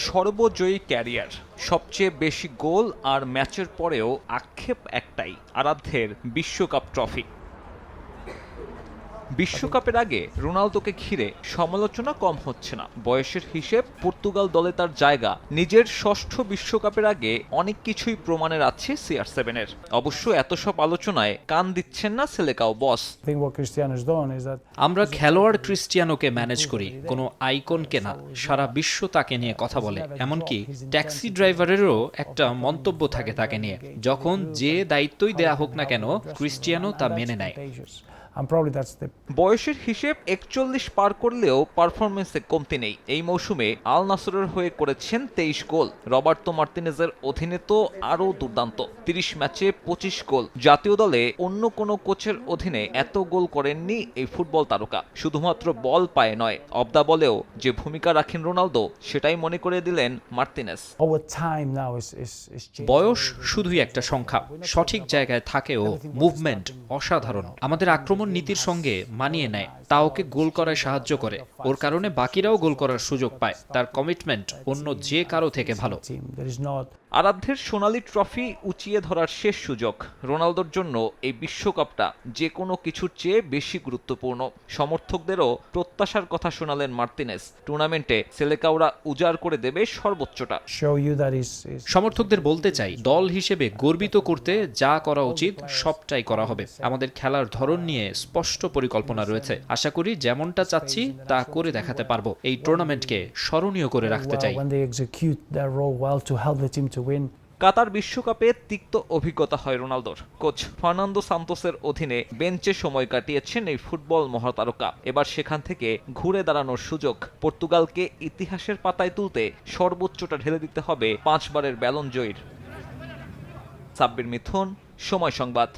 সর্বজয়ী career, সবচেয়ে বেশি গোল আর ম্যাচের পরেও আক্ষেপ একটাই, আরাধ্যের বিশ্বকাপ ট্রফি। বিশ্বকাপের আগে রোনালদোকে ঘিরে সমালোচনা কম হচ্ছে না। বয়সের হিসেব, পর্তুগাল দলে তার জায়গা, নিজের ষষ্ঠ বিশ্বকাপের আগে অনেক কিছুই প্রমাণের আছে CR7 এর। অবশ্য এত সব আলোচনায় কান দিচ্ছেন না সেলেকাও বস। আমরা খেলোয়াড় ক্রিস্টিয়ানোকে ম্যানেজ করি, কোনো আইকনকে না। সারা বিশ্ব তাকে নিয়ে কথা বলে, এমনকি ট্যাক্সি ড্রাইভারেরও একটা মন্তব্য থাকে তাকে নিয়ে। যখন যে দায়িত্বই দেয়া হোক না কেন, ক্রিস্টিয়ানো তা মেনে নেয়। বয়সের হিসেব 41 পার করলেও পারফরমেন্সে কমতি নেই। এই মৌসুমে আল নাসরের হয়ে করেছেন 23 গোল। রবার্তো মার্তিনেজের অধীনে তো আরও দুর্দান্ত, 30 ম্যাচে 25 গোল। জাতীয় দলে অন্য কোনো কোচের অধীনে এত গোল করেননি এই ফুটবল তারকা। শুধুমাত্র বল পায়ে নয়, অব দ্য বলেও যে ভূমিকা রাখেন রোনালদো, সেটাই মনে করে দিলেন মার্তিনেজ। বয়স শুধুই একটা সংখ্যা, সঠিক জায়গায় থাকেও মুভমেন্ট অসাধারণ। আমাদের আক্রমণ নীতির সঙ্গে মানিয়ে নেয়, তা ওকে গোল করায় সাহায্য করে। ওর কারণে বাকিরাও গোল করার সুযোগ পায়। তার কমিটমেন্ট অন্য যে কারো থেকে ভালো। আরাধ্যের সোনালী ট্রফি উঁচিয়ে ধরার শেষ সুযোগ। রোনালদোর জন্য এই বিশ্বকাপটা যে কোনো কিছুর চেয়ে বেশি গুরুত্বপূর্ণ। সমর্থকদেরও প্রত্যাশার কথা শোনালেন মার্তিনেজ। টুর্নামেন্টে সেলেকাওরা উজাড় করে দেবে সর্বোচ্চটা। সমর্থকদের বলতে চাই, দল হিসেবে গর্বিত করতে যা করা উচিত সবটাই করা হবে। আমাদের খেলার ধরন নিয়ে স্পষ্ট পরিকল্পনা রয়েছে। আশা করি যেমনটা চাচ্ছি তা করে দেখাতে পারবো। এই টুর্নামেন্টকে স্মরণীয় করে রাখতে চাই। কাতার বিশ্বকাপে তিক্ত অভিজ্ঞতা হয় রোনালদোর। কোচ ফার্নান্দো সান্তোসের অধীনে বেঞ্চে সময় কাটিয়েছেন এই ফুটবল মহাতারকা। এবার সেখান থেকে ঘুরে দাঁড়ানোর সুযোগ। পর্তুগালকে ইতিহাসের পাতায় তুলতে সর্বোচ্চটা ঢেলে দিতে হবে 5 বারের ব্যালন জয়ীর। সাব্বির মিথুন, সময় সংবাদ।